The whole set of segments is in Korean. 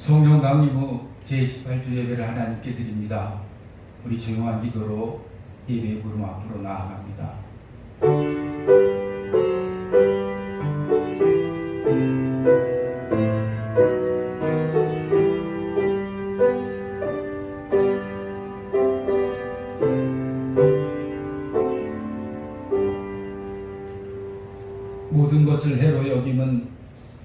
성령 강림 후 제18주 예배를 하나님께 드립니다. 우리 조용한 기도로 예배 부름 앞으로 나아갑니다. 모든 것을 해로 여김은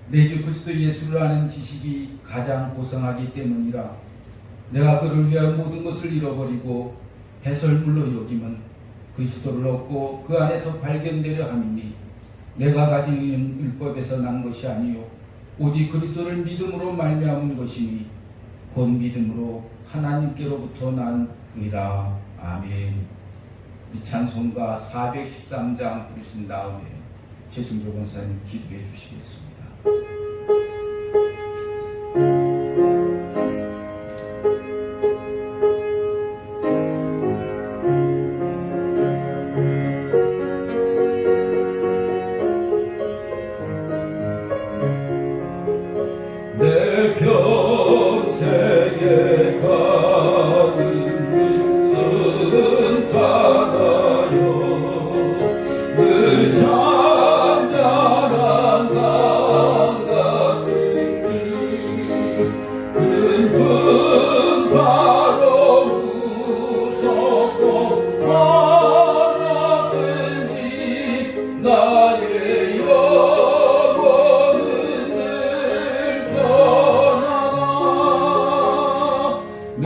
내 주 그리스도 예수를 아는 지식이 가장 고상하기 때문이라. 내가 그를 위한 모든 것을 잃어버리고 배설물로 여김은 그리스도를 얻고 그 안에서 발견되려 함이니, 내가 가진 의는 율법에서 난 것이 아니요 오직 그리스도를 믿음으로 말미암은 것이니 곧 믿음으로 하나님께로부터 난 의라. 아멘. 이 찬송가 413장 부르신 다음에 최순조 권사님 기도해 주시겠습니다. 내 평생에 가는 뜻은 하나요 늘 잔잔한 강 같은 큰 분 바로 무섭고 하나든지 나의 영혼은 늘 편하나. 내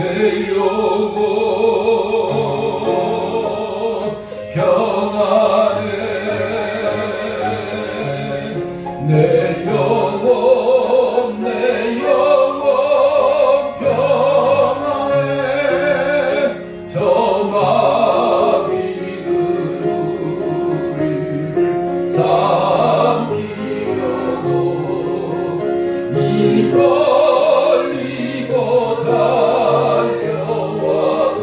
영혼 평안해. 내 영혼 평안해. 저 마귀는 우리를 삼키려고 입 벌리고 달려와도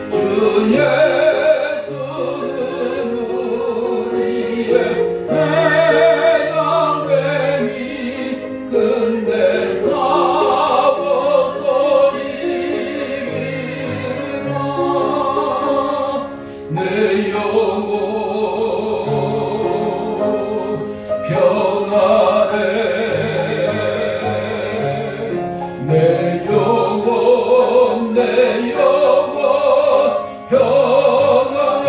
주 예수는 우리의 대장뱀이 끝내 싸워서 이기리라. 내 영혼 평안해. 내 영혼 평안해.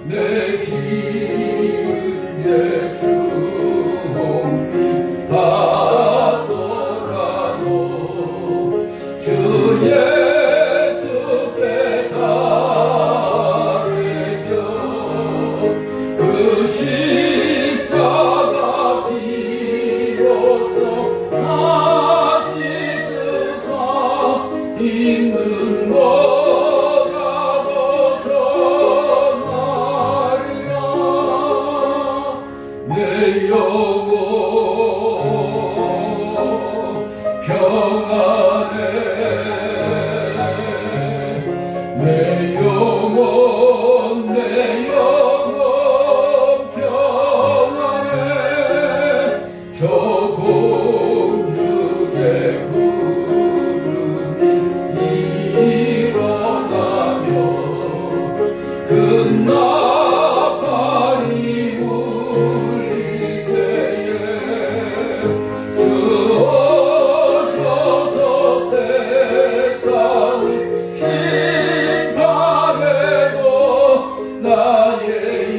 내 지은 죄 주홍빛 받더라도 주 예수께 달으며 그 십자가 비로소 씻으사 있는 거라도 전하리라. 내 영혼 평안해. 내 영혼 평안해. 저 공중의 구름이 일어나며 그 나팔이 울릴 때에 주 오셔서 세상을 심판해도 나의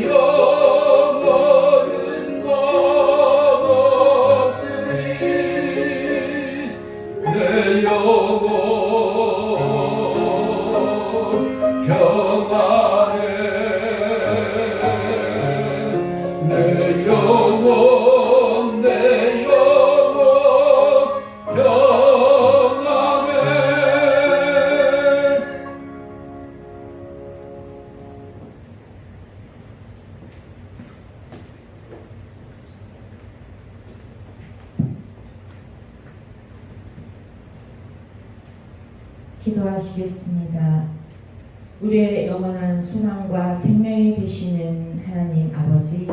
영혼은 넘었으리. 내 영혼 평안해. 내 영혼 평안해. 기도하시겠습니다. 우리의 영원한 소망과 생명이 되시는 하나님 아버지,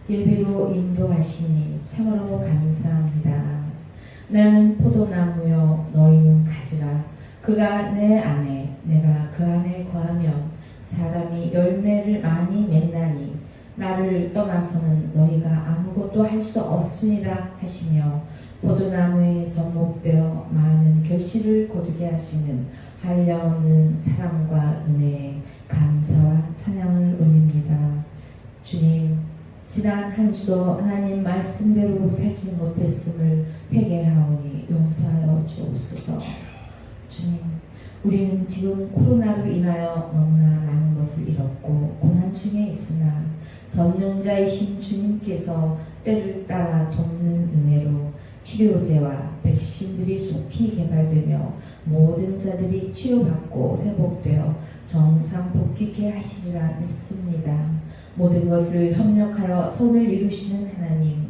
예배로 인도하시니 참으로 감사합니다. 나는 포도나무요 너희는 가지라. 그가 내 안에 내가 그 안에 거하면 사람이 열매를 많이 맺나니 나를 떠나서는 너희가 아무것도 할 수 없으니라 하시며 포도나무에 접목되어 많은 결실을 거두게 하시는 한량없는 사랑과 은혜에 감사와 찬양을 올립니다. 주님, 지난 한 주도 하나님 말씀대로 살지 못했음을 회개하오니 용서하여 주옵소서. 주님, 우리는 지금 코로나로 인하여 너무나 많은 것을 잃었고 고난 중에 있으나 전능자이신 주님께서 때를 따라 돕는 은혜로 치료제와 백신들이 속히 개발되며 모든 자들이 치료받고 회복되어 정상 복귀케 하시리라 믿습니다. 모든 것을 협력하여 선을 이루시는 하나님,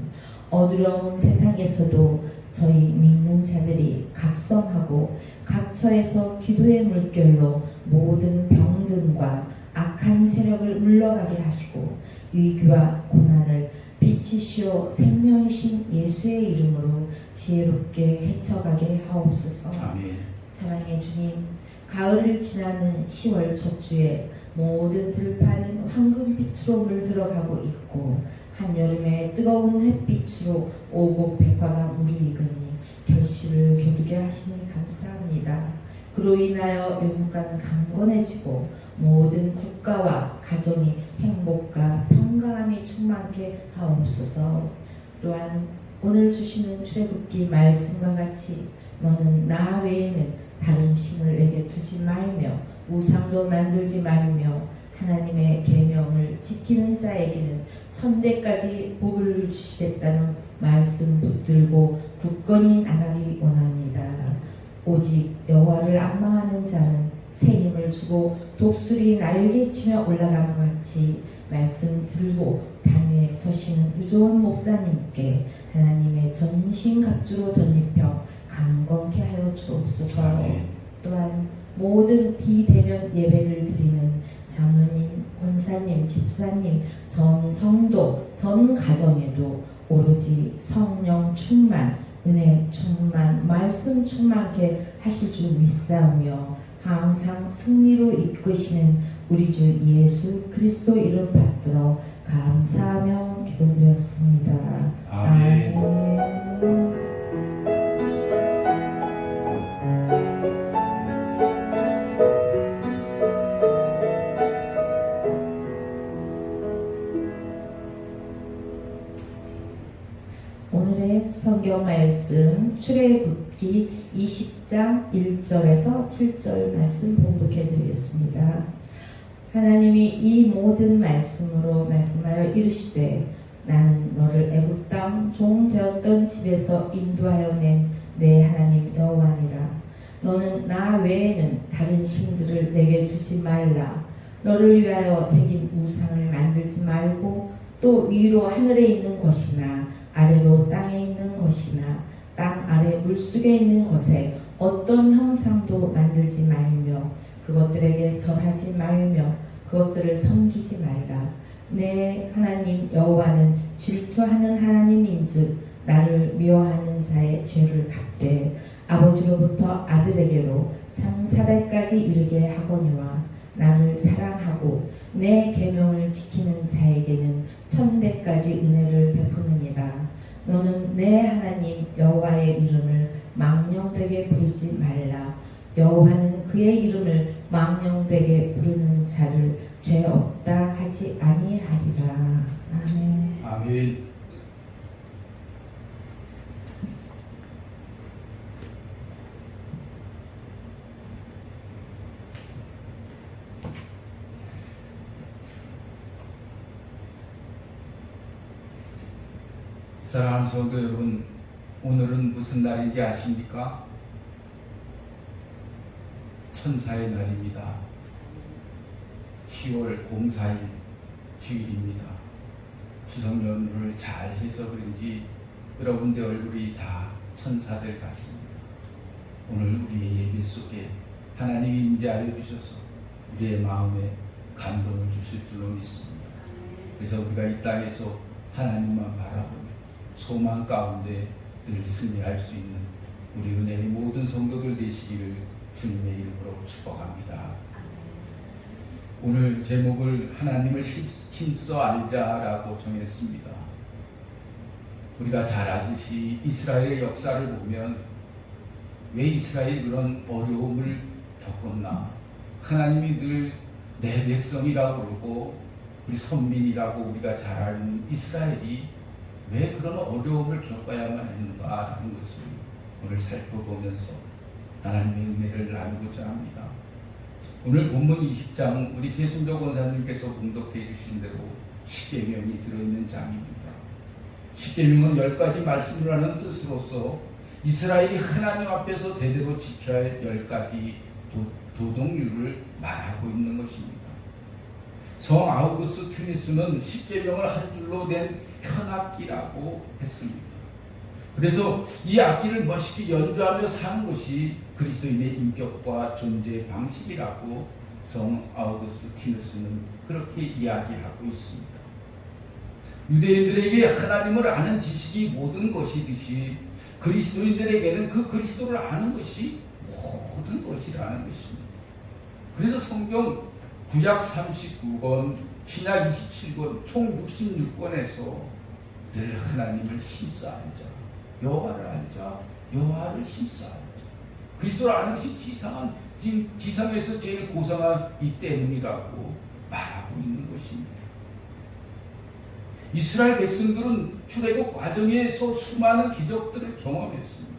어두러운 세상에서도 저희 믿는 자들이 각성하고 각처에서 기도의 물결로 모든 병든과 악한 세력을 물러가게 하시고 위기와 고난을 빛이시오 생명이신 예수의 이름으로 지혜롭게 헤쳐가게 하옵소서. 아멘. 사랑의 주님, 가을을 지나는 10월 첫 주에 모든 들판은 황금빛으로 물들어가고 있고 한여름의 뜨거운 햇빛으로 오곡 백화가 무르익으니 결실을 겨두게 하시니 감사합니다. 그로 인하여 영국가는 강건해지고 모든 국가와 가정이 행복과 평강함이 충만케 하옵소서. 또한 오늘 주시는 출애굽기 말씀과 같이 너는 나 외에는 다른 신을 내게 두지 말며 우상도 만들지 말며 하나님의 계명을 지키는 자에게는 천대까지 복을 주시겠다는 말씀 붙들고 굳건히 나가기 원합니다. 오직 여호와를 앙망하는 자는 새 힘을 주고 독수리 날개치며 올라간 것 같이 말씀 들고 단위에 서시는 유조원 목사님께 하나님의 전신갑주로 덧입혀 강건케 하여 주옵소서. 아멘. 또한 모든 비대면 예배를 드리는 장로님, 권사님, 집사님, 전 성도, 전 가정에도 오로지 성령 충만, 은혜 충만, 말씀 충만케 하실 줄 믿사오며 항상 승리로 이끄시는 우리 주 예수 그리스도 이름 받들어 감사하며 기도드렸습니다. 아멘. 아멘. 오늘의 성경 말씀 출애굽기 20장 1절에서 7절 말씀 봉독해 드리겠습니다. 하나님이 이 모든 말씀으로 말씀하여 이르시되 나는 너를 애굽 땅 종 되었던 집에서 인도하여 낸 내 하나님 여호와니라. 너는 나 외에는 다른 신들을 내게 두지 말라. 너를 위하여 새긴 우상을 만들지 말고 또 위로 하늘에 있는 것이나 아래로 땅에 있는 것이나 땅 아래 물속에 있는 것에 어떤 형상도 만들지 말며 그것들에게 절하지 말며 그것들을 섬기지 말라. 내 하나님 여호와는 질투하는 하나님인즉 나를 미워하는 자의 죄를 갚되 아버지로부터 아들에게로 상사대까지 이르게 하거니와 나를 사랑하고 내 계명을 지키는 자에게는 천대까지 은혜를 베푸느니라. 너는 내 하나님 여호와의 이름을 망령되게 부르지 말라. 여호와는 그의 이름을 망령되게 부르는 자를 죄 없다 하지 아니하리라. 아멘. 아멘. 사랑하는 성도 여러분, 오늘은 무슨 날인지 아십니까? 천사의 날입니다. 10월 04일 주일입니다. 추석 연휴를 잘 세서 그런지 여러분들 얼굴이 다 천사들 같습니다. 오늘 우리의 예배 속에 하나님이 임재하여 주셔서 우리의 마음에 감동을 주실 줄로 믿습니다. 그래서 우리가 이 땅에서 하나님만 바라보며 소망 가운데 늘 승리할 수 있는 우리 은혜의 모든 성도들 되시기를 주님의 이름으로 축복합니다. 오늘 제목을 하나님을 힘써 알자라고 정했습니다. 우리가 잘 알듯이 이스라엘의 역사를 보면 왜 이스라엘이 그런 어려움을 겪었나? 하나님이 늘 내 백성이라고 그러고 우리 선민이라고 우리가 잘 아는 이스라엘이 왜 그런 어려움을 겪어야만 했는가라는 것을 오늘 살펴보면서 하나님의 은혜를 나누고자 합니다. 오늘 본문 20장 우리 재순도 권사님께서 봉독해 주신 대로 십계명이 들어있는 장입니다. 십계명은 10가지 말씀을 하는 뜻으로서 이스라엘이 하나님 앞에서 대대로 지켜야 할 10가지 도덕률을 말하고 있는 것입니다. 성 아우구스티누스는 십계명을 한 줄로 낸 현악기라고 했습니다. 그래서 이 악기를 멋있게 연주하며 사는 것이 그리스도인의 인격과 존재 방식이라고 성 아우구스티누스는 그렇게 이야기하고 있습니다. 유대인들에게 하나님을 아는 지식이 모든 것이듯이 그리스도인들에게는 그 그리스도를 아는 것이 모든 것이라는 것입니다. 그래서 성경 구약 39권, 신약 27권, 총 66권에서 늘 하나님을 힘써 알자, 여호와를 알자, 여호와를 힘써 알자. 그리스도를 아는 것이 지상에서 제일 고상한 이 때문이라고 말하고 있는 것입니다. 이스라엘 백성들은 출애굽 과정에서 수많은 기적들을 경험했습니다.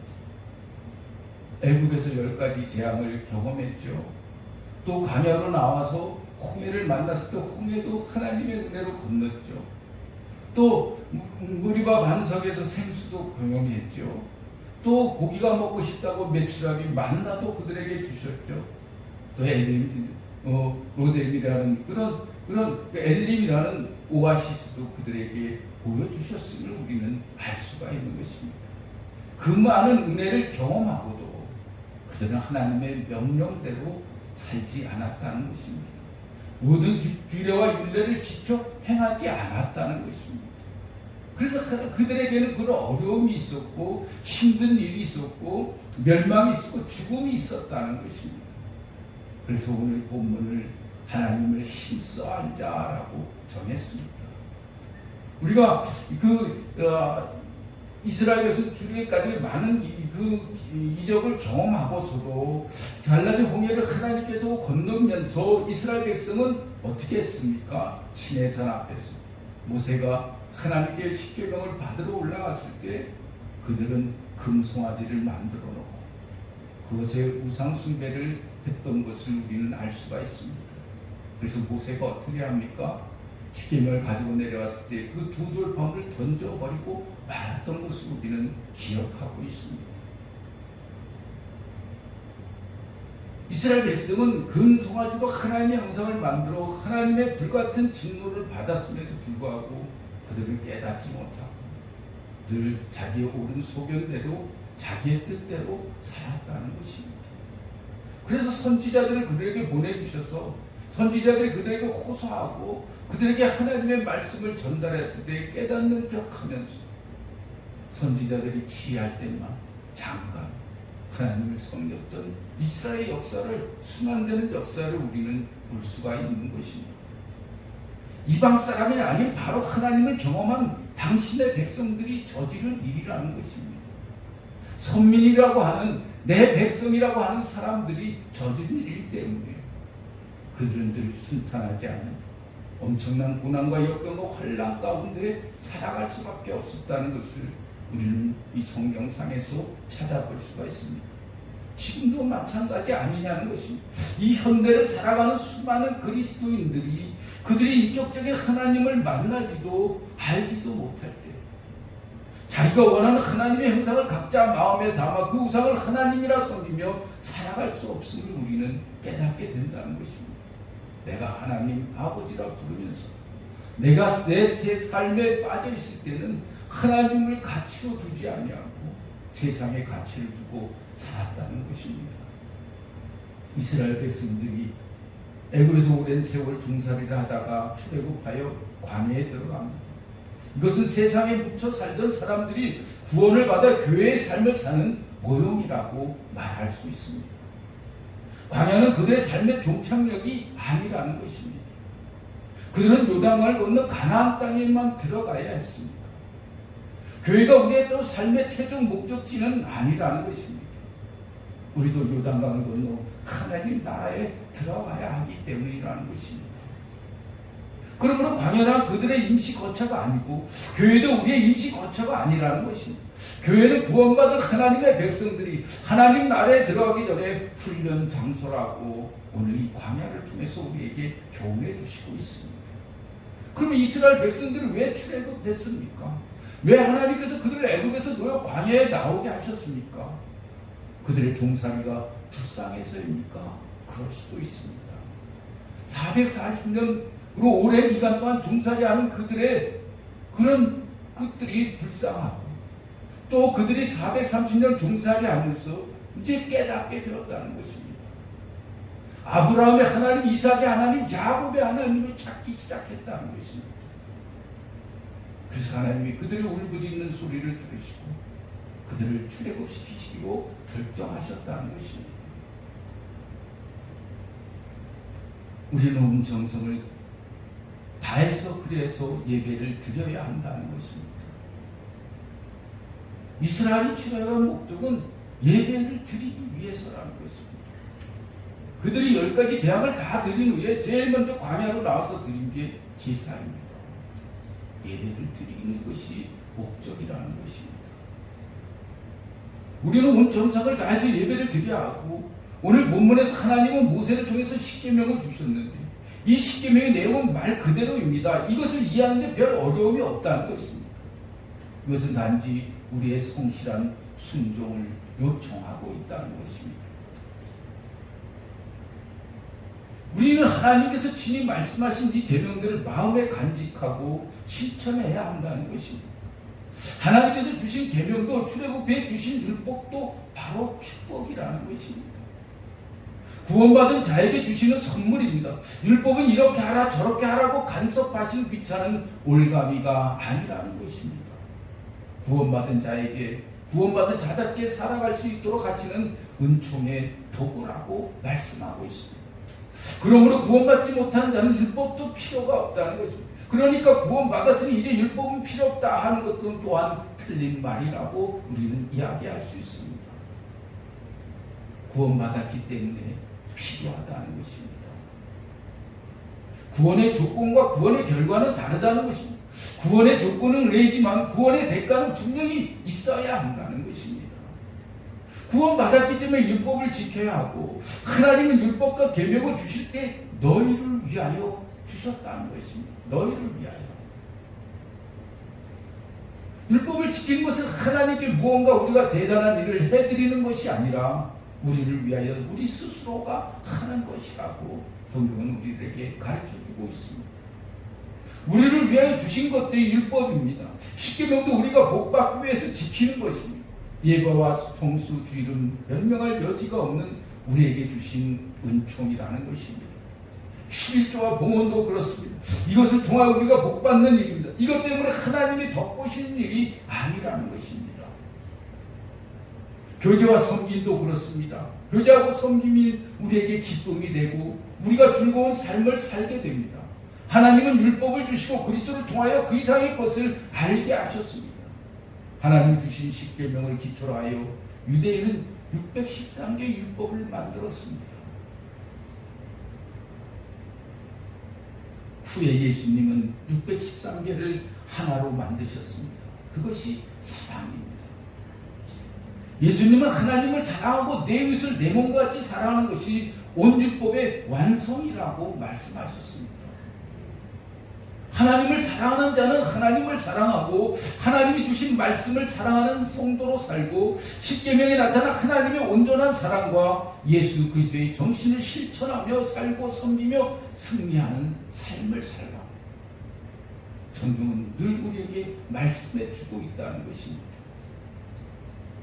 애굽에서 10가지 재앙을 경험했죠. 또 광야로 나와서 홍해를 만났을 때 홍해도 하나님의 은혜로 건넜죠. 또 무리바 반석에서 생수도 경험했죠. 또 고기가 먹고 싶다고 매출하기 만나도 그들에게 주셨죠. 또 로뎀이라는 그런 엘림이라는 오아시스도 그들에게 보여주셨음을 우리는 알 수가 있는 것입니다. 그 많은 은혜를 경험하고도 그들은 하나님의 명령대로 살지 않았다는 것입니다. 모든 규례와 율례를 지켜 행하지 않았다는 것입니다. 그래서 그들에게는 그런 어려움이 있었고 힘든 일이 있었고 멸망이 있었고 죽음이 있었다는 것입니다. 그래서 오늘 본문을 하나님을 힘써 알자라고 정했습니다. 우리가 이스라엘에서 출애굽까지 많은 이적을 경험하고서도 잘라진 홍해를 하나님께서 건너면서 이스라엘 백성은 어떻게 했습니까? 신의 산 앞에서 모세가 하나님께 십계명을 받으러 올라갔을 때 그들은 금송아지를 만들어 놓고 그것에 우상 숭배를 했던 것을 우리는 알 수가 있습니다. 그래서 모세가 어떻게 합니까? 십계명을 가지고 내려왔을 때 그 두 돌판을 던져버리고 말았던 것을 우리는 기억하고 있습니다. 이스라엘 백성은 금송아지로 하나님의 형상을 만들어 하나님의 불같은 진노를 받았음에도 불구하고 그들을 깨닫지 못하고 늘 자기의 옳은 소견대로 자기의 뜻대로 살았다는 것입니다. 그래서 선지자들을 그들에게 보내주셔서 선지자들이 그들에게 호소하고 그들에게 하나님의 말씀을 전달했을 때 깨닫는 척하면서 선지자들이 취할 때만 잠깐 하나님을 섬겼던 이스라엘 역사를 순환되는 역사를 우리는 볼 수가 있는 것입니다. 이방 사람이 아닌 바로 하나님을 경험한 당신의 백성들이 저지른 일이라는 것입니다. 선민이라고 하는 내 백성이라고 하는 사람들이 저지른 일 때문에 그들은 늘 순탄하지 않은 엄청난 고난과 역경과 환난 가운데 살아갈 수밖에 없었다는 것을 우리는 이 성경상에서 찾아볼 수가 있습니다. 지금도 마찬가지 아니냐는 것입니다. 이 현대를 살아가는 수많은 그리스도인들이 그들이 인격적인 하나님을 만나지도 알지도 못할 때 자기가 원하는 하나님의 형상을 각자 마음에 담아 그 우상을 하나님이라 섬기며 살아갈 수 없음을 우리는 깨닫게 된다는 것입니다. 내가 하나님 아버지라 부르면서 내가 내 새 삶에 빠져 있을 때는 하나님을 가치로 두지 아니하고 세상의 가치를 두고 살았다는 것입니다. 이스라엘 백성들이 애굽에서 오랜 세월 종살이를 하다가 출애굽하여 광야에 들어갑니다. 이것은 세상에 묻혀 살던 사람들이 구원을 받아 교회의 삶을 사는 모형이라고 말할 수 있습니다. 광야는 그들의 삶의 종착역이 아니라는 것입니다. 그들은 요단강을 건너 가나안 땅에만 들어가야 했습니다. 교회가 우리의 또 삶의 최종 목적지는 아니라는 것입니다. 우리도 요단강을 건너 하나님 나라에 들어가야 하기 때문이라는 것입니다. 그러므로 광야는 그들의 임시 거처가 아니고 교회도 우리의 임시 거처가 아니라는 것입니다. 교회는 구원받은 하나님의 백성들이 하나님 나라에 들어가기 전에 훈련 장소라고 오늘 이 광야를 통해서 우리에게 교훈해 주시고 있습니다. 그럼 이스라엘 백성들이 왜 출애굽됐습니까? 왜 하나님께서 그들을 애굽에서 노역 광야에 나오게 하셨습니까? 그들의 종살이가 불쌍해서입니까? 그럴 수도 있습니다. 440년으로 오랜 기간 동안 종살이하는 그들의 그런 것들이 불쌍하고 또 그들이 430년 종살이하면서 이제 깨닫게 되었다는 것입니다. 아브라함의 하나님, 이삭의 하나님, 야곱의 하나님을 찾기 시작했다는 것입니다. 그래서 하나님이 그들의 울부짖는 소리를 들으시고 그들을 출애굽시키시기로 결정하셨다는 것입니다. 우리는 온 정성을 다해서 그래서 예배를 드려야 한다는 것입니다. 이스라엘이 출애굽한 목적은 예배를 드리기 위해서라는 것입니다. 그들이 10가지 재앙을 다 드린 후에 제일 먼저 광야로 나와서 드린 게 제사입니다. 예배를 드리는 것이 목적이라는 것입니다. 우리는 온 정성을 다해서 예배를 드려야 하고 오늘 본문에서 하나님은 모세를 통해서 십계명을 주셨는데 이 십계명의 내용은 말 그대로입니다. 이것을 이해하는데 별 어려움이 없다는 것입니다. 이것은 단지 우리의 성실한 순종을 요청하고 있다는 것입니다. 우리는 하나님께서 친히 말씀하신 이 계명들을 마음에 간직하고 실천해야 한다는 것입니다. 하나님께서 주신 계명도 출애굽에 주신 율법도 바로 축복이라는 것입니다. 구원받은 자에게 주시는 선물입니다. 율법은 이렇게 하라 저렇게 하라고 간섭하시는 귀찮은 올가미가 아니라는 것입니다. 구원받은 자에게 구원받은 자답게 살아갈 수 있도록 하시는 은총의 도구라고 말씀하고 있습니다. 그러므로 구원받지 못한 자는 율법도 필요가 없다는 것입니다. 그러니까 구원받았으니 이제 율법은 필요 없다 하는 것도 또한 틀린 말이라고 우리는 이야기할 수 있습니다. 구원받았기 때문에 필요하다는 것입니다. 구원의 조건과 구원의 결과는 다르다는 것입니다. 구원의 조건은 은혜지만 구원의 대가는 분명히 있어야 한다는 것입니다. 구원받았기 때문에 율법을 지켜야 하고 하나님은 율법과 계명을 주실 때 너희를 위하여 주셨다는 것입니다. 너희를 위하여. 율법을 지키는 것은 하나님께 무언가 우리가 대단한 일을 해드리는 것이 아니라 우리를 위하여 우리 스스로가 하는 것이라고 성경은 우리들에게 가르쳐주고 있습니다. 우리를 위하여 주신 것들이 율법입니다. 십계명도 우리가 복받기 위해서 지키는 것입니다. 예배와 성수, 주일은 변명할 여지가 없는 우리에게 주신 은총이라는 것입니다. 11조와 봉헌도 그렇습니다. 이것을 통하여 우리가 복받는 일입니다. 이것 때문에 하나님이 덮으시는 일이 아니라는 것입니다. 교제와 섬김도 그렇습니다. 교제하고 섬김이 우리에게 기쁨이 되고 우리가 즐거운 삶을 살게 됩니다. 하나님은 율법을 주시고 그리스도를 통하여 그 이상의 것을 알게 하셨습니다. 하나님 주신 십계명을 기초로 하여 유대인은 613개 율법을 만들었습니다. 후에 예수님은 613개를 하나로 만드셨습니다. 그것이 사랑입니다. 예수님은 하나님을 사랑하고 내 이웃을 내 몸과 같이 사랑하는 것이 온 율법의 완성이라고 말씀하셨습니다. 하나님을 사랑하는 자는 하나님을 사랑하고 하나님이 주신 말씀을 사랑하는 성도로 살고 십계명에 나타난 하나님의 온전한 사랑과 예수 그리스도의 정신을 실천하며 살고 섬기며 승리하는 삶을 살라. 성경은 늘 우리에게 말씀해 주고 있다는 것입니다.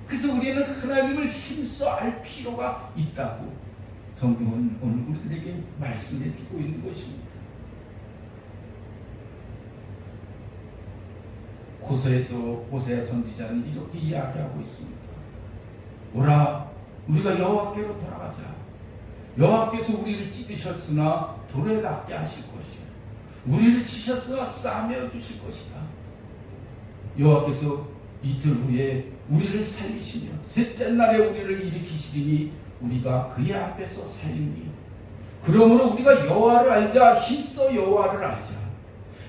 그래서 우리는 하나님을 힘써 알 필요가 있다고 성경은 오늘 우리들에게 말씀해 주고 있는 것입니다. 고서에서 호세아 선지자는 이렇게 이야기하고 있습니다. 오라, 우리가 여호와께로 돌아가자. 여호와께서 우리를 찢으셨으나 돌에 닿게 하실 것이요, 우리를 치셨으나 싸매어 주실 것이다. 여호와께서 이틀 후에 우리를 살리시며 셋째 날에 우리를 일으키시리니 우리가 그의 앞에서 살리니, 그러므로 우리가 여호와를 알자. 힘써 여호와를 알자.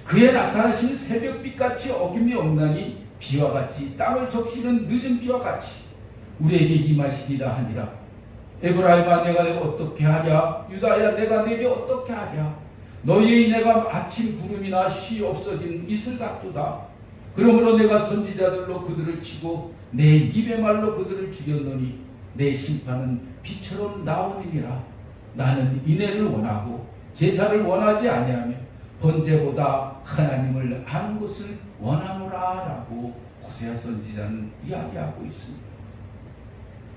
그의 나타나시는 새벽빛같이 어김이 없나니 비와 같이 땅을 적시는 늦은 비와 같이 우리에게 임하시리라 하니라. 에브라임아, 내가 어떻게 하랴? 유다야, 내가 내게 어떻게 하랴? 너희의 내가 아침 구름이나 쉬 없어진 이슬 같도다. 그러므로 내가 선지자들로 그들을 치고 내 입의 말로 그들을 죽였노니 내 심판은 비처럼 나오니라. 나는 인애를 원하고 제사를 원하지 아니하며 번제보다 하나님을 아는 것을 원하노라 라고 호세아 선지자는 이야기하고 있습니다.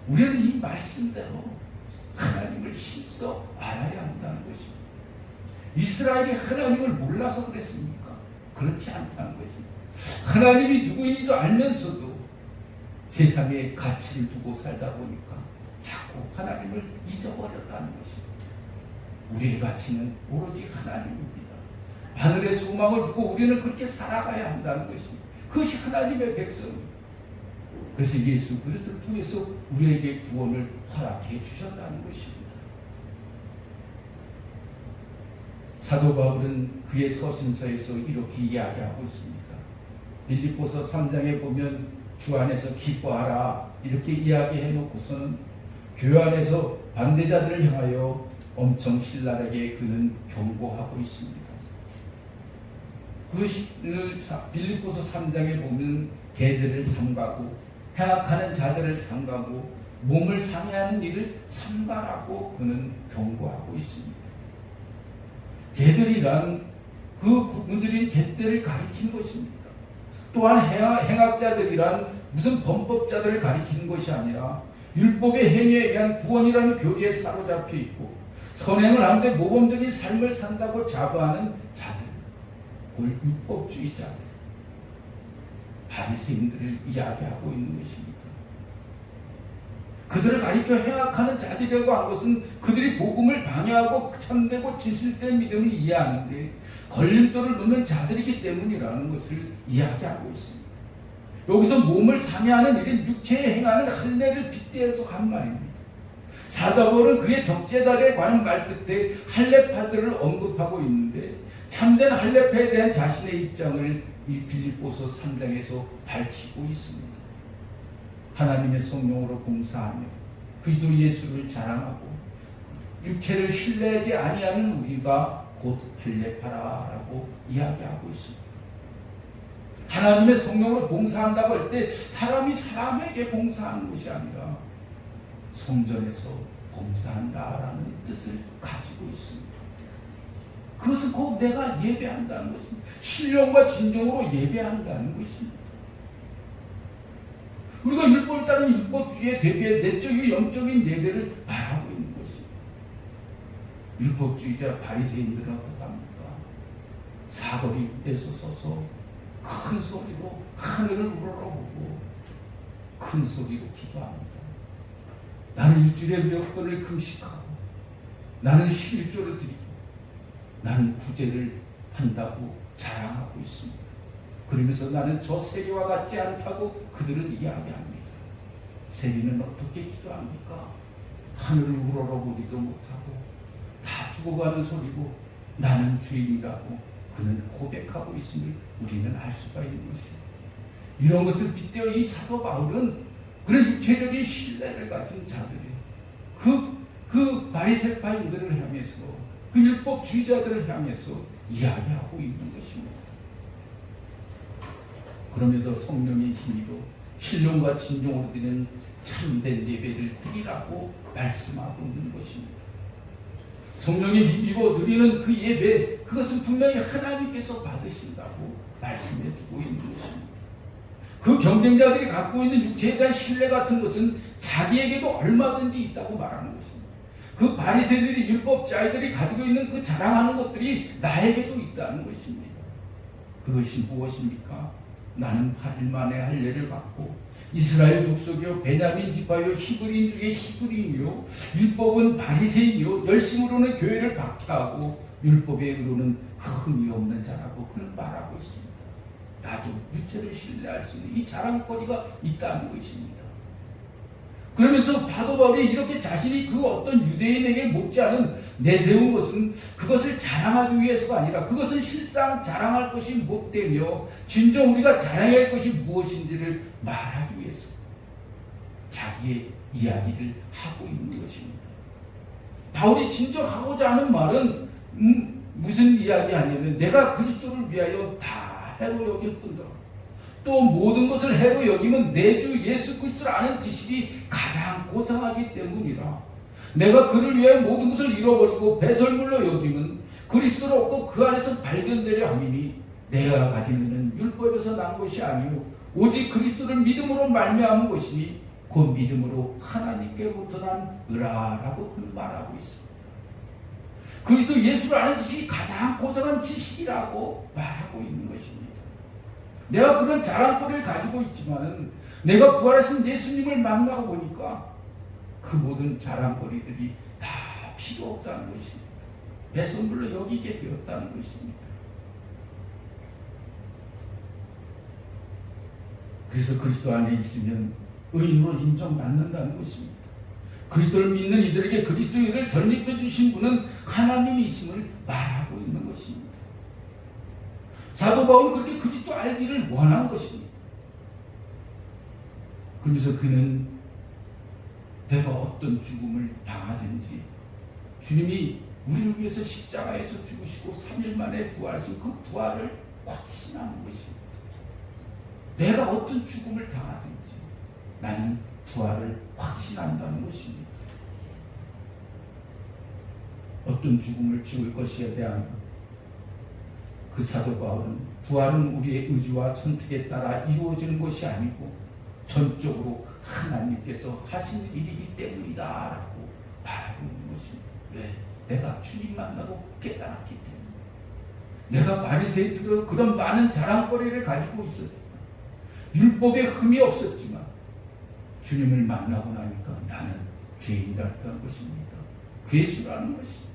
우리는 이 말씀대로 하나님을 힘써 알아야 한다는 것입니다. 이스라엘이 하나님을 몰라서 그랬습니까? 그렇지 않다는 것입니다. 하나님이 누구인지도 알면서도 세상에 가치를 두고 살다 보니까 자꾸 하나님을 잊어버렸다는 것입니다. 우리의 가치는 오로지 하나님입니다. 하늘의 소망을 두고 우리는 그렇게 살아가야 한다는 것입니다. 그것이 하나님의 백성입니다. 그래서 예수 그리스도를 통해서 우리에게 구원을 허락해 주셨다는 것입니다. 사도 바울은 그의 서신서에서 이렇게 이야기하고 있습니다. 빌립보서 3장에 보면 주 안에서 기뻐하라 이렇게 이야기해 놓고서는 교회 안에서 반대자들을 향하여 엄청 신랄하게 그는 경고하고 있습니다. 그 빌립보서 3장에 보면 개들을 삼가고 행악하는 자들을 삼가고 몸을 상해하는 일을 삼가라고 그는 경고하고 있습니다. 개들이란 그 굶주린 개떼를 가리키는 것입니다. 또한 행악자들이란 무슨 범법자들을 가리키는 것이 아니라 율법의 행위에 의한 구원이라는 교리에 사로잡혀 있고 선행을 하는데 모범적인 삶을 산다고 자부하는 자들, 곧 율법주의자들, 바리새인들을 이야기하고 있는 것입니다. 그들을 가리켜 행악하는 자들이라고 한 것은 그들이 복음을 방해하고 참되고 진실된 믿음을 이해하는데 걸림돌을 놓는 자들이기 때문이라는 것을 이야기하고 있습니다. 여기서 몸을 상해하는 일은 육체에 행하는 할례를 빗대어서 한 말입니다. 사도 바울은 그의 적재달에 관한 말 끝에 할례파들을 언급하고 있는데 참된 할례파에 대한 자신의 입장을 이 빌립보서 3장에서 밝히고 있습니다. 하나님의 성령으로 봉사하며 그리스도 예수를 자랑하고 육체를 신뢰하지 아니하는 우리가 곧 할례파라라고 이야기하고 있습니다. 하나님의 성령으로 봉사한다고 할 때 사람이 사람에게 봉사하는 것이 아니라 성전에서 봉사한다라는 뜻을 가지고 있습니다. 그것은 곧 내가 예배한다는 것입니다. 신령과 진정으로 예배한다는 것입니다. 우리가 율법을 따른 율법주의에 대비해 내적이고 영적인 예배를 말하고 있는 것입니다. 율법주의자 바리새인들은 어떻게 합니까? 사거리 위에서 서서 큰 소리로 하늘을 우러러보고 큰 소리로 기도합니다. 나는 일주일에 몇 번을 금식하고 나는 11조를 드리고 나는 구제를 한다고 자랑하고 있습니다. 그러면서 나는 저 세리와 같지 않다고 그들은 이야기합니다. 세리는 어떻게 기도합니까? 하늘을 우러러보기도 못하고 다 죽어가는 소리고 나는 죄인이라고 그는 고백하고 있음을 우리는 알 수가 있는 것입니다. 이런 것을 빗대어 이 사도 바울은 그런 육체적인 신뢰를 가진 자들이 그 바리새파인들을 향해서 그 율법주의자들을 향해서 이야기하고 있는 것입니다. 그러면서 성령의 힘으로 신령과 진정으로 드리는 참된 예배를 드리라고 말씀하고 있는 것입니다. 성령의 힘입어 드리는 그 예배, 그것은 분명히 하나님께서 받으신다고 말씀해주고 있는 것입니다. 그 경쟁자들이 갖고 있는 육체에 대한 신뢰 같은 것은 자기에게도 얼마든지 있다고 말하는 것입니다. 그 바리새인들이 율법자들이 가지고 있는 그 자랑하는 것들이 나에게도 있다는 것입니다. 그것이 무엇입니까? 나는 8일 만에 할례를 받고 이스라엘 족속이요 베냐민 지파요 히브리인 중에 히브리인이요 율법은 바리새인이요 열심으로는 교회를 박해하고 율법의 의로는 흠이 없는 자라고 그는 말하고 있습니다. 나도 유체를 신뢰할 수 있는 이 자랑거리가 있다는 것입니다. 그러면서 사도 바울이 이렇게 자신이 그 어떤 유대인에게 못지않은 내세운 것은 그것을 자랑하기 위해서가 아니라 그것은 실상 자랑할 것이 못되며 진정 우리가 자랑할 것이 무엇인지를 말하기 위해서 자기의 이야기를 하고 있는 것입니다. 바울이 진정 하고자 하는 말은 무슨 이야기 하냐면 내가 그리스도를 위하여 다 해로 여길 뿐더러 또 모든 것을 해로 여기면 내 주 예수 그리스도를 아는 지식이 가장 고상하기 때문이라. 내가 그를 위하여 모든 것을 잃어버리고 배설물로 여기면 그리스도를 얻고 그 안에서 발견되려 함이니 내가 가진 은은 율법에서 난 것이 아니요 오직 그리스도를 믿음으로 말미암은 것이니 그 믿음으로 하나님께로부터 난 의라라고 그는 말하고 있습니다. 그리스도 예수를 아는 지식이 가장 고상한 지식이라고 말하고 있는 것입니다. 내가 그런 자랑거리를 가지고 있지만 내가 부활하신 예수님을 만나고 보니까 그 모든 자랑거리들이 다 필요 없다는 것입니다. 배설물로 여기게 되었다는 것입니다. 그래서 그리스도 안에 있으면 의인으로 인정받는다는 것입니다. 그리스도를 믿는 이들에게 그리스도의 의를 덧입혀 주신 분은 하나님이심을 말하고 있는 것입니다. 사도 바울은 그렇게 그리스도 알기를 원한 것입니다. 그러면서 그는 내가 어떤 죽음을 당하든지 주님이 우리를 위해서 십자가에서 죽으시고 3일 만에 부활하신 그 부활을 확신하는 것입니다. 내가 어떤 죽음을 당하든지 나는 부활을 확신한다는 것입니다. 어떤 죽음을 죽을 것에 대한 그 사도 바울은 부활은 우리의 의지와 선택에 따라 이루어지는 것이 아니고 전적으로 하나님께서 하신 일이기 때문이다 라고 말하고 있는 것입니다. 왜? 내가 주님 만나고 깨달았기 때문에. 내가 바리새인들은 그런 많은 자랑거리를 가지고 있었지만 율법에 흠이 없었지만 주님을 만나고 나니까 나는 죄인이라는 것입니다. 괴수라는 것입니다.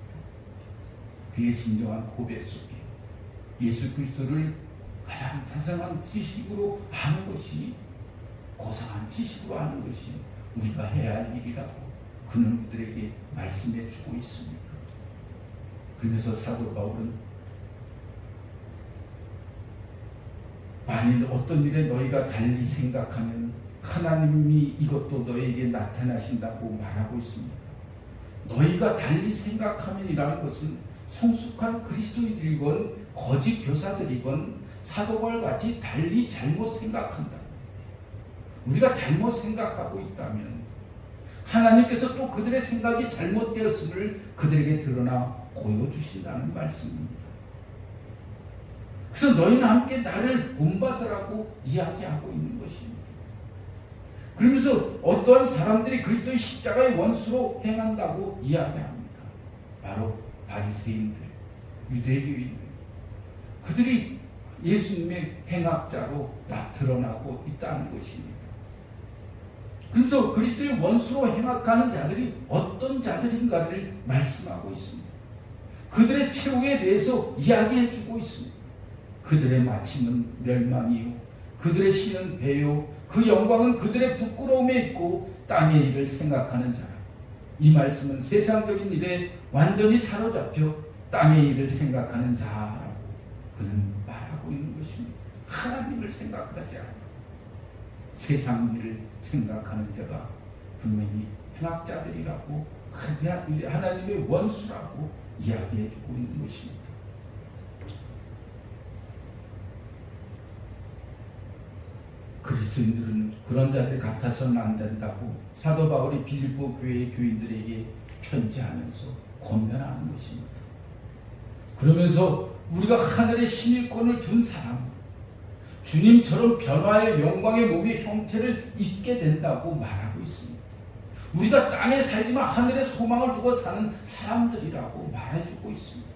그의 진정한 고백 속에 예수 그리스도를 가장 자상한 지식으로 아는 것이 고상한 지식으로 아는 것이 우리가 해야 할 일이라고 그는 우리들에게 말씀해 주고 있습니다. 그래서 사도 바울은 만일 어떤 일에 너희가 달리 생각하면 하나님이 이것도 너희에게 나타나신다고 말하고 있습니다. 너희가 달리 생각하면이라는 것은 성숙한 그리스도인들이건 거짓 교사들이건 사도 바울같이 달리 잘못 생각한다. 우리가 잘못 생각하고 있다면 하나님께서 또 그들의 생각이 잘못되었음을 그들에게 드러나 보여주신다는 말씀입니다. 그래서 너희는 함께 나를 본받으라고 이야기하고 있는 것입니다. 그러면서 어떠한 사람들이 그리스도의 십자가의 원수로 행한다고 이야기합니다. 바로 바리새인들, 유대교인들, 그들이 예수님의 행악자로 드러나고 있다는 것입니다. 그래서 그리스도의 원수로 행악하는 자들이 어떤 자들인가를 말씀하고 있습니다. 그들의 최후에 대해서 이야기해 주고 있습니다. 그들의 마침은 멸망이요 그들의 신은 배요 그 영광은 그들의 부끄러움에 있고 땅의 일을 생각하는 자라. 이 말씀은 세상적인 일에 완전히 사로잡혀 땅의 일을 생각하는 자라고 그는 말하고 있는 것입니다. 하나님을 생각하지 않아 세상 일을 생각하는 자가 분명히 행악자들이라고 하나님의 원수라고 이야기해 주고 있는 것입니다. 그리스도인들은 그런 자들 같아서는 안 된다고 사도 바울이 빌립보 교회의 교인들에게 편지하면서 권면하는 것입니다. 그러면서 우리가 하늘의 신일권을 둔 사람, 주님처럼 변화의 영광의 몸의 형체를 입게 된다고 말하고 있습니다. 우리가 땅에 살지만 하늘의 소망을 두고 사는 사람들이라고 말해주고 있습니다.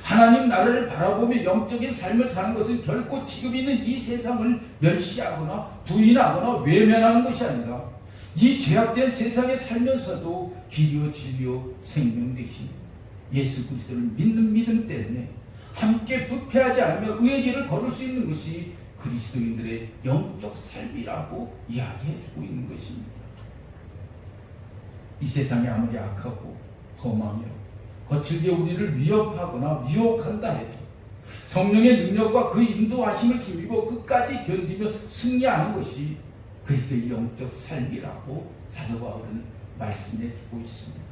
하나님 나라를 바라보며 영적인 삶을 사는 것은 결코 지금 있는 이 세상을 멸시하거나 부인하거나 외면하는 것이 아니라 이 죄악된 세상에 살면서도 길이요 진리요 생명 되신 예수 그리스도를 믿는 믿음 때문에 함께 부패하지 않으며 의의 길을 걸을 수 있는 것이 그리스도인들의 영적 삶이라고 이야기해주고 있는 것입니다. 이 세상이 아무리 악하고 험하며 거칠게 우리를 위협하거나 유혹한다 해도 성령의 능력과 그 인도하심을 힘입어 끝까지 견디며 승리하는 것이 그리스도의 영적 삶이라고 사도 바울은 말씀해 주고 있습니다.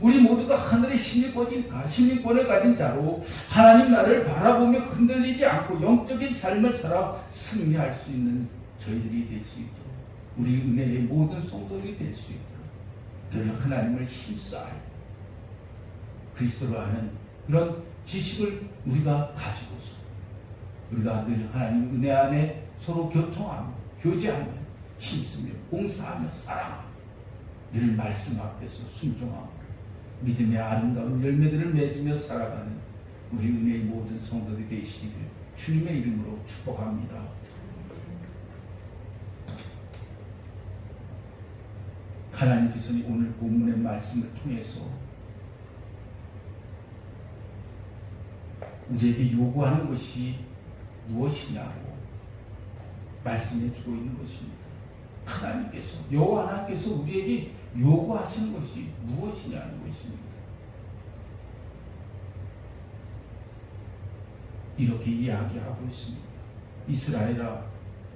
우리 모두가 하늘의 시민권을 가진 자로 하나님 나라를 바라보며 흔들리지 않고 영적인 삶을 살아 승리할 수 있는 저희들이 될 수 있도록 우리 은혜의 모든 성도들이 될 수 있도록 늘 하나님을 힘써야 그리스도를 아는 그런 지식을 우리가 가지고서 우리가 늘 하나님 은혜 안에 서로 교통하며 교제하며 힘쓰며 봉사하며 사랑하며 늘 말씀 앞에서 순종하며 믿음의 아름다운 열매들을 맺으며 살아가는 우리 은혜의 모든 성도들이 되시기를 주님의 이름으로 축복합니다. 하나님께서는 오늘 본문의 말씀을 통해서 우리에게 요구하는 것이 무엇이냐고 말씀해 주고 있는 것입니다. 하나님께서 여호와 하나님께서 우리에게 요구하시는 것이 무엇이냐는 것입니다. 이렇게 이야기하고 있습니다. 이스라엘아,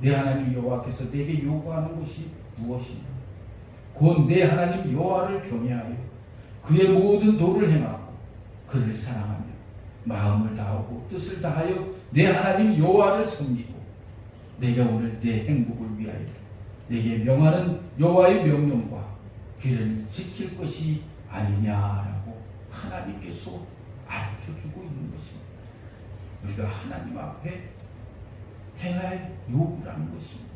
내 하나님 여호와께서 내게 요구하는 것이 무엇이냐? 곧 내 하나님 여호와를 경외하여 그의 모든 도를 행하고 그를 사랑하며 마음을 다하고 뜻을 다하여 내 하나님 여호와를 섬기고 내가 오늘 내 행복을 위하여 내게 명하는 여호와의 명령과 귀를 지킬 것이 아니냐라고 하나님께서 알려주고 있는 것입니다. 우리가 하나님 앞에 행할 요구라는 것입니다.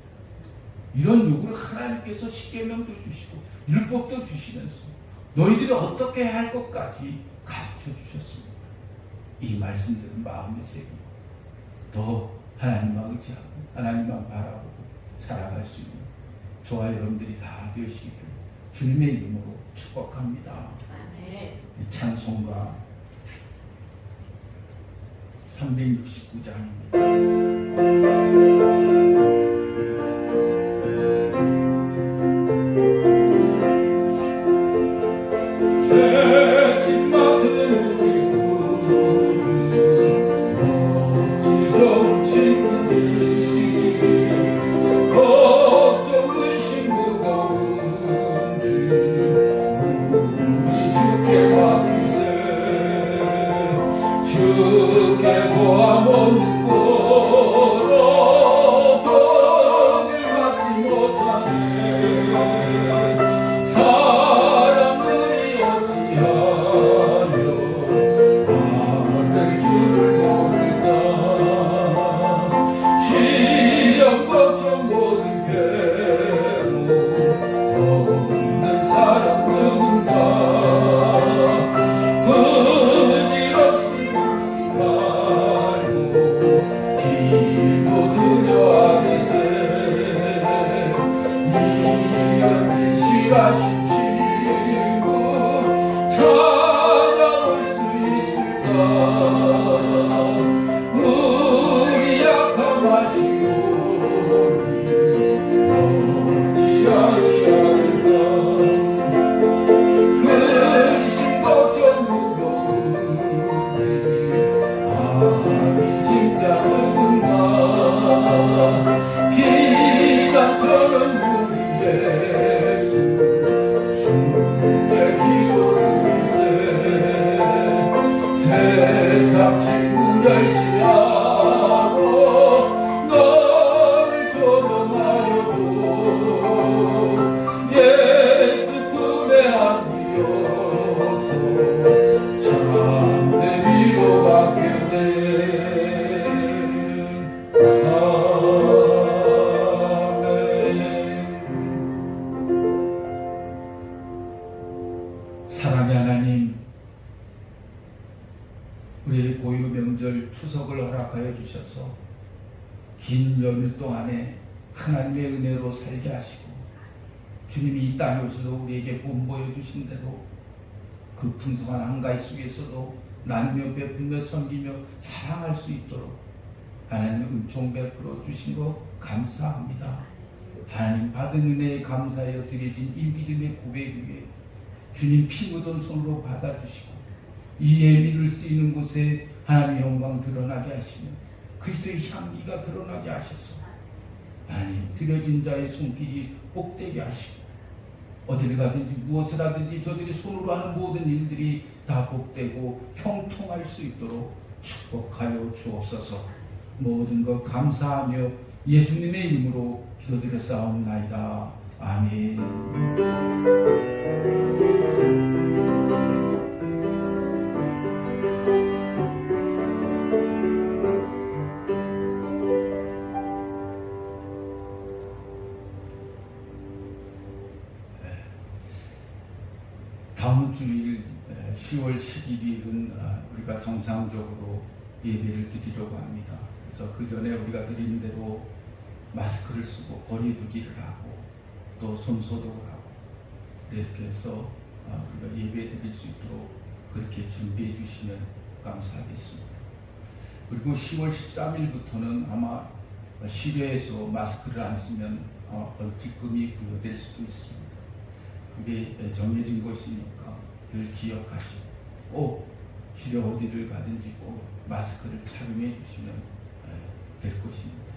이런 요구를 하나님께서 십계명도 주시고 율법도 주시면서 너희들이 어떻게 할 것까지 가르쳐 주셨습니다. 이 말씀들은 마음에 새기고 더 하나님만 의지하고 하나님만 바라보고 살아갈 수 있는 저와 여러분들이 다 되시기를 주님의 이름으로 축복합니다. 이 찬송가 369장입니다. 사랑의 하나님, 우리의 고유 명절 추석을 허락하여 주셔서 긴 연휴 동안에 하나님의 은혜로 살게 하시고 주님이 이 땅에 오셔서 우리에게 본보여 주신 대로 그 풍성한 한가위 속에서도 나누며 베풀며 섬기며 사랑할 수 있도록 하나님 은총 베풀어 주신 것 감사합니다. 하나님 받은 은혜에 감사하여 드려진 이 믿음의 고백 위에 주님 피 묻은 손으로 받아주시고 이 예비를 쓰이는 곳에 하나님의 영광 드러나게 하시며 그리스도의 향기가 드러나게 하셔서 하나님 드려진 자의 손길이 복되게 하시고 어디를 가든지 무엇을 하든지 저들이 손으로 하는 모든 일들이 다 복되고 형통할 수 있도록 축복하여 주옵소서. 모든 것 감사하며 예수님의 이름으로 기도드렸사옵나이다. 아멘. 다음 주일 10월 11일은 우리가 정상적으로 예배를 드리려고 합니다. 그래서 그 전에 우리가 드리는 대로 마스크를 쓰고 거리두기를 하고 또 손소독을 하고 그래서 우리가 예배 드릴 수 있도록 그렇게 준비해 주시면 감사하겠습니다. 그리고 10월 13일부터는 아마 실외에서 마스크를 안 쓰면 벌칙금이 부여될 수도 있습니다. 그게 정해진 것이니까 늘 기억하시고 실외 어디를 가든지 꼭 마스크를 착용해 주시면 될 것입니다.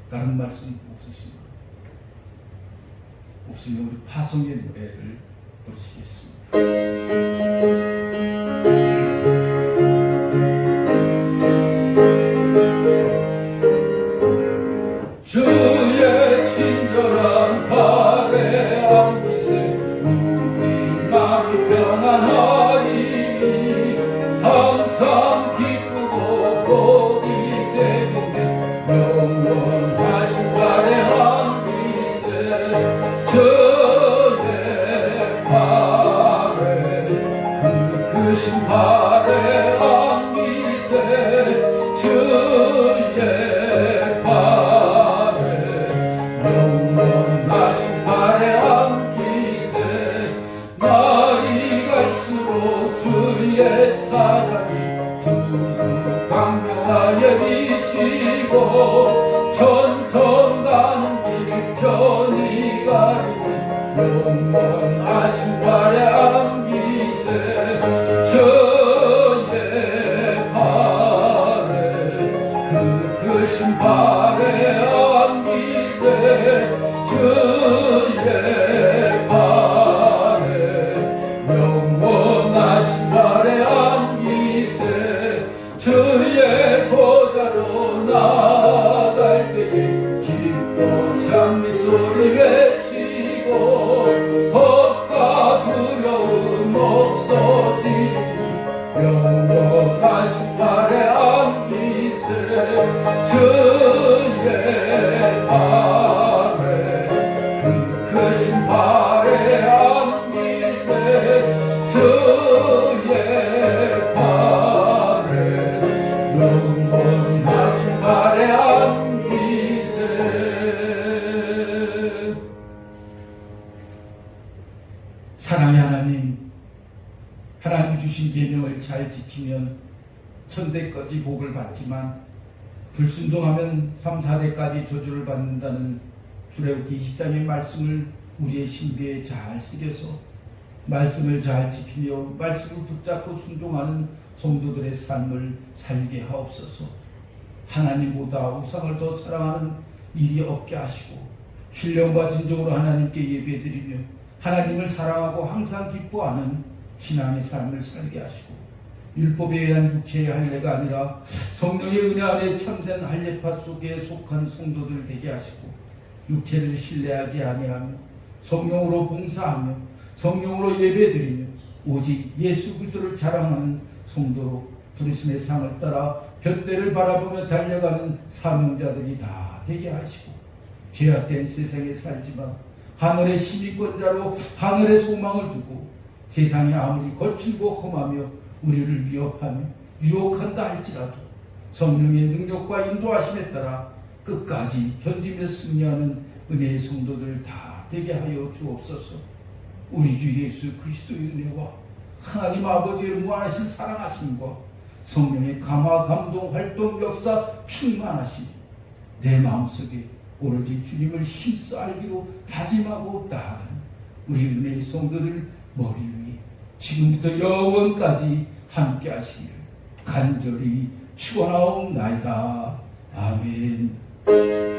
다른 말씀 없으신가요? 없으면 우리 파송의 노래를 부르시겠습니다. 주의 친절한 발에 안기세 우리 마음이 평안하리니 항상 기쁘고 복이 되겠네 영원하신 발에 안기세 주의 발에 그 크신 발에 안기세 주의 영원하신 발에 안기세 날이 갈수록 주의 사랑이 두루 광명하여 비치고 전성 가는 길 편히 가리니 영원하신 발에 안기세 주의 발에 그 크신 발에 안기세 주의 발에 영원하신 발에 안기세 주의 보좌로 나아갈 때에 기뻐 찬미 소리 외치고 겁과 두려움 없어지니 영원하신 발에 안기세 주의 발에 그 크신 발에 안기세 주의 발에 영원하신 발에 안기세. 사랑의 하나님, 하나님이 주신 계명을 잘 지키면 천대까지 복을 받지만 불순종하면 3, 4대까지 저주를 받는다는 출애굽기 20장의 말씀을 우리의 신비에 잘 새겨서 말씀을 잘 지키며 말씀을 붙잡고 순종하는 성도들의 삶을 살게 하옵소서. 하나님보다 우상을 더 사랑하는 일이 없게 하시고 신령과 진정으로 하나님께 예배드리며 하나님을 사랑하고 항상 기뻐하는 신앙의 삶을 살게 하시고 율법에 의한 육체의 할례가 아니라 성령의 은혜 안에 참된 할례파 속에 속한 성도들 되게 하시고 육체를 신뢰하지 아니하며 성령으로 봉사하며 성령으로 예배드리며 오직 예수 그리스도를 자랑하는 성도로 부르심의 상을 따라 볏대를 바라보며 달려가는 사명자들이 다 되게 하시고 죄악된 세상에 살지만 하늘의 시민권자로 하늘의 소망을 두고 세상이 아무리 거칠고 험하며 우리를 위협하며 유혹한다 할지라도 성령의 능력과 인도하심에 따라 끝까지 견디며 승리하는 은혜의 성도들 다 되게 하여 주옵소서. 우리 주 예수 그리스도의 은혜와 하나님 아버지의 무한하신 사랑하심과 성령의 감화 감동 활동 역사 충만하심 내 마음속에 오로지 주님을 힘써 알기로 다짐하고 나아가는 우리 은혜의 성도들 머리 위에 지금부터 영원까지 함께 하시기를 간절히 축원하옵나이다. 아멘.